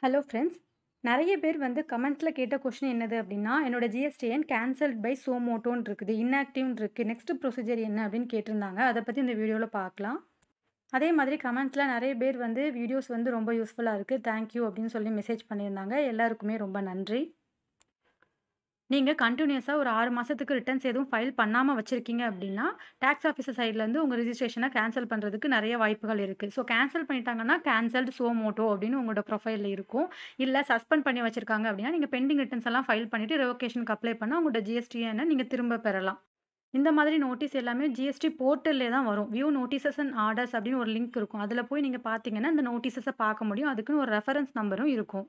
Hello friends. நெறைய பேர் வந்து கமெண்ட்ல கேட்ட கொஸ்டின் என்னது அப்டின்னா, என்னோட ஜிஎஸ்டிஎன் கேன்சல்ட் பை சோமோட்டோன்னு இருக்குது. இன்ஆக்டிவ்ன்னு இருக்கு. நெக்ஸ்ட் ப்ரொசீஜர் என்ன அப்டின்னு கேட்டிருந்தாங்க. அத பத்தி இந்த வீடியோல பார்க்கலாம். அதே மாதிரி கமெண்ட்ஸ்ல நெறைய பேர் வந்து வீடியோஸ் வந்து ரொம்ப யூஸ்ஃபுல்லா இருக்கு. தேங்க் யூ அப்டின்னு சொல்லி மெசேஜ் பண்ணியிருந்தாங்க. எல்லாருக்குமே ரொம்ப நன்றி. நீங்க கன்டினியூஸா ஒரு 6 மாசத்துக்கு ரிட்டர்ன்ஸ் எதுவும் ஃபைல் பண்ணாம வச்சிருக்கீங்க அப்டின்னா, டாக்ஸ் ஆஃபீசர் சைட்லருந்து உங்க ரிஜிஸ்ட்ரேஷன கேன்சல் பண்றதுக்கு நெறைய வாய்ப்புகள் இருக்கு. ஸோ கேன்சல் பண்ணிட்டாங்கன்னா, கேன்சல்ட் சோ மோட்டோ அப்டின்னு உங்களோட ப்ரொஃபைல்ல இருக்கும். இல்ல சஸ்பெண்ட் பண்ணி வச்சிருக்காங்க அப்டின்னா, நீங்க பெண்டிங் ரிட்டர்ன்ஸ் எல்லாம் ஃபைல் பண்ணிட்டு ரிவோகேஷன்க்கு அப்ளை பண்ணா உங்களோட ஜிஎஸ்டிஎன நீங்க திரும்ப பெறலாம். இந்த மாதிரி நோட்டீஸ் எல்லாமே ஜிஎஸ்டி போர்ட்டல்லே தான் வரும். வியூ நோட்டீஸஸ் அண்ட் ஆர்டர்ஸ் அப்டின்னு ஒரு லிங்க் இருக்கும். அதுல போய் நீங்க பார்த்தீங்கன்னா, இந்த நோட்டீஸஸ பார்க்க முடியும். அதுக்குன்னு ஒரு ரெஃபரன்ஸ் நம்பரும் இருக்கும்.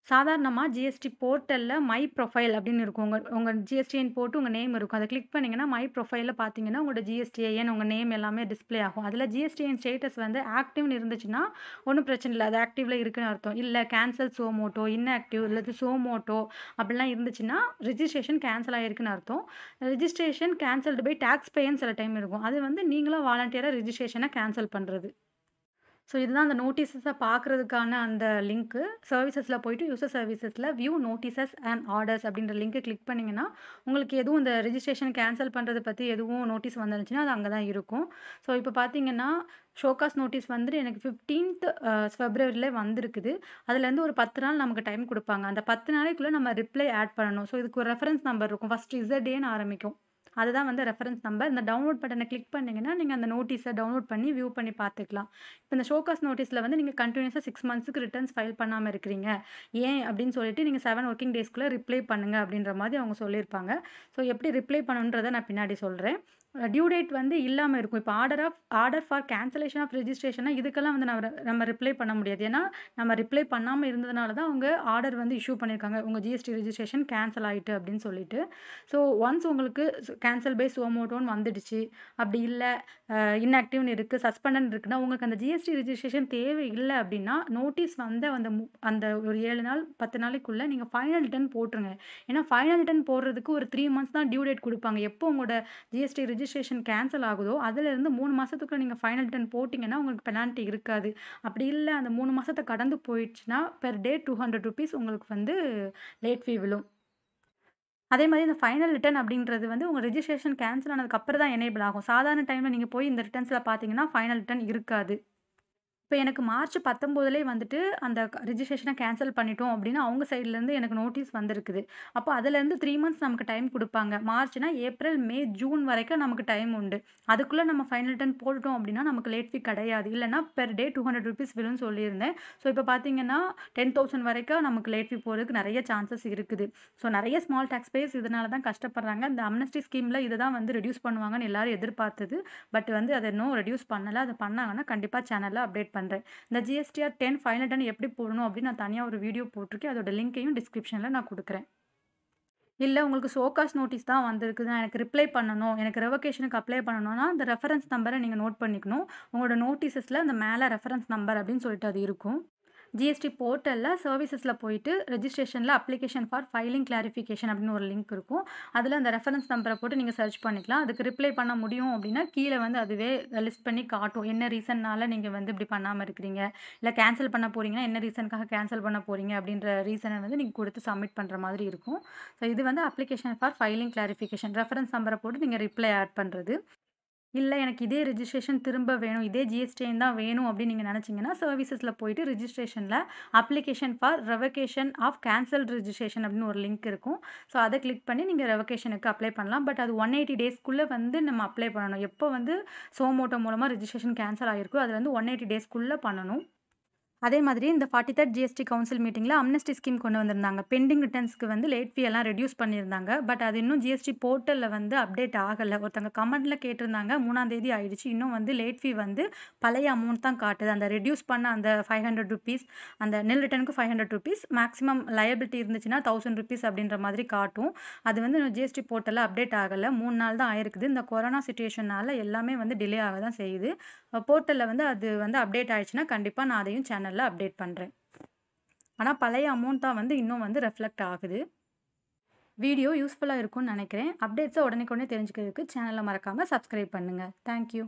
சாதாரணமா ஜிஎஸ்டி போர்ட்டல்ல மை ப்ரொஃபைல் அப்படின்னு இருக்கும். உங்க உங்க ஜிஎஸ்டிஎன் போட்டு உங்க நேம் இருக்கும். அத கிளிக் பண்ணீங்கன்னா, மை ப்ரொஃபைல்ல பார்த்தீங்கன்னா, உங்களோட ஜிஎஸ்டிஐஎன் உங்க நேம் எல்லாமே டிஸ்ப்ளே ஆகும். அதுல ஜிஎஸ்டிஎன் ஸ்டேட்டஸ் வந்து ஆக்டிவ்னு இருந்துச்சுன்னா, ஒண்ணும் பிரச்சனை இல்ல. அது ஆக்டிவ்ல இருக்குன்னு அர்த்தம். இல்ல கேன்சல் சோ மோட்டோ, இன்ஆக்டிவ் இல்லது சோ மோட்டோ அப்படிலாம் இருந்துச்சுன்னா, ரிஜிஸ்ட்ரேஷன் கேன்சல் ஆயிருக்குன்னு அர்த்தம். ரிஜிஸ்ட்ரேஷன் கேன்சல்டு பை டாக்ஸ் பேயர்ன்னு சில டைம் இருக்கும். அது வந்து நீங்களா வாலண்டியரா ரிஜிஸ்ட்ரேஷன கேன்சல் பண்றது. ஸோ இதுதான் அந்த நோட்டீஸஸ பார்க்குறதுக்கான அந்த லிங்க்கு. சர்வீசஸ்ல போயிட்டு யூசர் சர்வீசஸ்ல வியூ நோட்டீஸஸ் அண்ட் ஆர்டர்ஸ் அப்படின்ற லிங்க்க கிளிக் பண்ணீங்கன்னா, உங்களுக்கு எதுவும் இந்த ரெஜிஸ்ட்ரேஷன் கேன்சல் பண்றத பத்தி எதுவும் நோட்டீஸ் வந்துருந்துச்சுன்னா, அது அங்க தான் இருக்கும். ஸோ இப்போ பார்த்தீங்கன்னா, ஷோகாஸ் நோட்டீஸ் வந்துட்டு எனக்கு 15த் ஃபெப்ரவரில வந்திருக்குது. அதுலேருந்து ஒரு 10 நாள் நமக்கு டைம் குடுப்பாங்க. அந்த 10 நாளைக்குள்ள நம்ம ரிப்ளை ஆட் பண்ணணும். ஸோ இதுக்கு ஒரு ரெஃபரன்ஸ் நம்பர் இருக்கும். ஃபர்ஸ்ட் இசட்ஏன்னு ஆரம்பிக்கும். அதுதான் வந்து ரெஃபரன்ஸ் நம்பர். இந்த டவுன்லோட் பட்டன கிளிக் பண்ணீங்கன்னா, நீங்க அந்த நோட்டீஸ டவுன்லோட் பண்ணி வியூ பண்ணி பார்த்துக்கலாம். இப்ப இந்த ஷோகாஸ் நோட்டீஸ்ல வந்து நீங்க கன்டினியூஸா 6 மந்த்ஸ்க்கு ரிட்டர்ன்ஸ் ஃபைல் பண்ணாம இருக்கிறீங்க. ஏன் அப்படின்னு சொல்லிட்டு நீங்க 7 வொர்க்கிங் டேஸ்க்குள்ள ரிப்ளை பண்ணுங்க அப்படின்ற மாதிரி அவங்க சொல்லியிருப்பாங்க. ஸோ எப்படி ரிப்ளை பண்ணணுன்றத நான் பின்னாடி சொல்றேன். டியூ டேட் வந்து இல்லாம இருக்கும். இப்ப ஆர்டர் ஃபார் கேன்சலேஷன் ஆஃப் ரெஜிஸ்ட்ரேஷன்னா இதுக்கெல்லாம் வந்து நம்ம ரிப்ளை பண்ண முடியாது. ஏன்னா, நம்ம ரிப்ளை பண்ணாம இருந்ததுனால தான் அவங்க ஆர்டர் வந்து இஷ்யூ பண்ணியிருக்காங்க. உங்க ஜிஎஸ்டி ரெஜிஸ்ட்ரேஷன் கேன்சல் ஆயிட்டு அப்படின்னு சொல்லிட்டு. ஸோ ஒன்ஸ் உங்களுக்கு கேன்சல் பை சோ மோட்டோன்னு வந்துடுச்சு. அப்படி இல்ல இன்ஆக்டிவ்னு இருக்கு, சஸ்பெண்டட்ன்னு இருக்குன்னா, உங்களுக்கு அந்த ஜிஎஸ்டி ரெஜிஸ்ட்ரேஷன் தேவை இல்ல அப்படின்னா, நோட்டீஸ் வந்து அந்த ஒரு 7 நாள், 10 நாளைக்குள்ள நீங்க ஃபைனல் ரிட்டர்ன் போட்டுருங்க. ஏன்னா, ஃபைனல் ரிட்டர்ன் போடுறதுக்கு ஒரு 3 மந்த்ஸ் தான் டியூ டேட் குடுப்பாங்க. எப்போ உங்களோட ஜிஎஸ்டி ரெஜிஸ்ட்ரேஷன் கேன்சல் ஆகுதோ, அதிலிருந்து 3 மாசத்துக்குள்ள நீங்க ஃபைனல் ரிட்டர்ன் போட்டீங்கன்னா, உங்களுக்கு பெனால்டி இருக்காது. அப்படி இல்ல அந்த 3 மாசத்த கடந்து போயிடுச்சுன்னா, பெர் டே ₹200 உங்களுக்கு வந்து லேட் ஃபீ விழும். அதே மாரி இந்த ஃபைனல் ரிட்டர்ன் அப்படின்றது வந்து உங்க ரெஜிஸ்ட்ரேஷன் கேன்சல் ஆனதுக்கு அப்புறம் தான் எனேபிள் ஆகும். சாதாரண டைம்ல நீங்க போய் இந்த ரிட்டர்ன்ஸ்ல பார்த்தீங்கன்னா, ஃபைனல் ரிட்டர்ன் இருக்காது. இப்ப எனக்கு மார்ச் 19லயே வந்துட்டு அந்த ரெஜிஸ்ட்ரேஷன கேன்சல் பண்ணிட்டோம் அப்படின்னு அவங்க சைட்லருந்து எனக்கு நோட்டீஸ் வந்திருக்குது. அப்போ அதுலேருந்து 3 மந்த்ஸ் நமக்கு டைம் குடுப்பாங்க. மார்ச்னா ஏப்ரல், மே, ஜூன் வரைக்கும் நமக்கு டைம் உண்டு. அதுக்குள்ள நம்ம ஃபைனல் ரிட்டர்ன் போட்டுட்டோம் அப்படின்னா, நமக்கு லேட் ஃபீ கிடையாது. இல்லன்னா பெர் டே ₹200 விழும்னு சொல்லியிருந்தேன். ஸோ இப்போ பார்த்தீங்கன்னா, 10,000 வரைக்கும் நமக்கு லேட் ஃபீ போறதுக்கு நெறைய சான்சஸ் இருக்குது. ஸோ நெறைய ஸ்மால் டாக்ஸ் பேயர்ஸ் இதனால தான் கஷ்டப்படுறாங்க. இந்த அம்னஸ்டி ஸ்கீம்ல இத தான் வந்து ரெட்யூஸ் பண்ணுவாங்கன்னு எல்லாரும் எதிர்பார்த்தது. பட் வந்து அத இன்னும் ரெட்யூஸ் பண்ணல. அத பண்ணாங்கன்னா கண்டிப்பா சேனல்ல அப்டேட் பண்றேன். இந்த ஜிஎஸ்டிஆர் 10 ஃபைனல் ரிட்டர்ன் எப்படி போடணும் அப்படின்னு நான் தனியா ஒரு வீடியோ போட்டிருக்கேன். அதோட லிங்க்கையும் டிஸ்கிரிப்ஷன்ல நான் குடுக்குறேன். இல்ல உங்களுக்கு ஷோகாஸ் நோட்டீஸ் தான் வந்திருக்குது. நான் எனக்கு ரிப்ளை பண்ணணும். எனக்கு ரெவோகேஷனுக்கு அப்ளை பண்ணணும்னா, அந்த ரெஃபரன்ஸ் நம்பர நீங்க நோட் பண்ணிக்கணும். உங்களோட நோட்டீஸஸ்ல அந்த மேல ரெஃபரன்ஸ் நம்பர் அப்படின்னு சொல்லிட்டு அது இருக்கும். ஜிஎஸ்டி போர்ட்டல்ல சர்வீசஸ்ல போயிட்டு ரெஜிஸ்ட்ரேஷன்ல அப்ளிகேஷன் ஃபார் ஃபைலிங் கிளாரிஃபிகேஷன் அப்படின்னு ஒரு லிங்க் இருக்கும். அதுல அந்த ரெஃபரன்ஸ் நம்பர போட்டு நீங்க சர்ச் பண்ணிக்கலாம். அதுக்கு ரிப்ளை பண்ண முடியும் அப்படின்னா, கீழ வந்து அதுவே லிஸ்ட் பண்ணி காட்டும். என்ன ரீசன்னால நீங்க வந்து இப்படி பண்ணாம இருக்கிறீங்க. இல்ல கேன்சல் பண்ண போறீங்கன்னா, என்ன ரீசனுக்காக கேன்சல் பண்ண போறீங்க அப்படின்ற ரீசன வந்து நீங்க குடுத்து சப்மிட் பண்ற மாதிரி இருக்கும். ஸோ இது வந்து application for filing clarification. Reference நம்பர போட்டு நீங்க ரிப்ளை ஆட் பண்றது. இல்ல எனக்கு இதே ரெஜிஸ்ட்ரேஷன் திரும்ப வேணும். இதே ஜிஎஸ்டிஐன் தான் வேணும் அப்படின்னு நீங்க நெனச்சீங்கன்னா, சர்வீசஸ்ல போயிட்டு ரெஜிஸ்ட்ரேஷன்ல application for revocation of cancelled registration அப்படின்னு ஒரு லிங்க் இருக்கும். ஸோ அத கிளிக் பண்ணி நீங்க ரெவோகேஷனுக்கு அப்ளை பண்ணலாம். பட் அது 180 டேஸ்க்குள்ள வந்து நம்ம அப்ளை பண்ணணும். எப்போ வந்து சோமோட்டோ மூலமா ரெஜிஸ்ட்ரேஷன் கேன்சல் ஆகியிருக்கோ, அது வந்து 180 டேஸ்க்குள்ள பண்ணணும். அதே மாதிரி இந்த 43rd ஜிஎஸ்டி கவுன்சில் மீட்டிங்ல அம்னஸ்டி ஸ்கீம் கொண்டு வந்திருந்தாங்க. பெண்டிங் ரிட்டர்ன்ஸ்க்கு வந்து லேட் ஃபீ எல்லாம் ரெட்யூஸ் பண்ணியிருந்தாங்க. பட் அது இன்னும் ஜிஎஸ்டி போர்ட்டல்ல வந்து அப்டேட் ஆகல. ஒருத்தங்க கமெண்ட்ல கேட்டிருந்தாங்க. 3ஆம் தேதி ஆயிடுச்சு. இன்னும் வந்து லேட் ஃபீ வந்து பழைய அமௌண்ட் தான் காட்டுது. அந்த ரெட்யூஸ் பண்ண அந்த ₹500 அந்த நில் ரிட்டர்னுக்கு ₹500 மேக்ஸிமம் லயபிலிட்டி இருந்துச்சுன்னா ₹1000 அப்படின்ற மாதிரி காட்டும். அது வந்து ஜிஎஸ்டி போர்ட்டல்ல அப்டேட் ஆகல. 3 நாள் தான் ஆயிருக்குது. இந்த கொரோனா சிச்சுவேஷனால எல்லாமே வந்து டிலே ஆக தான் செய்யுது. போர்ட்டல்ல வந்து அது வந்து அப்டேட் ஆயிடுச்சுன்னா, கண்டிப்பா நான் அதையும் சேனல்ல அப்டேட் பண்றேன். ஆனா பழைய அமௌண்ட் தான் வந்து இன்னும் வந்து ரெஃப்ளெக்ட் ஆகுது. வீடியோ யூஸ்ஃபுல்லா இருக்கும்னு நெனைக்கிறேன். அப்டேட்ஸ உடனே தெரிஞ்சுக்கிறதுக்கு சேனல மறக்காம சப்ஸ்கிரைப் பண்ணுங்க. Thank you.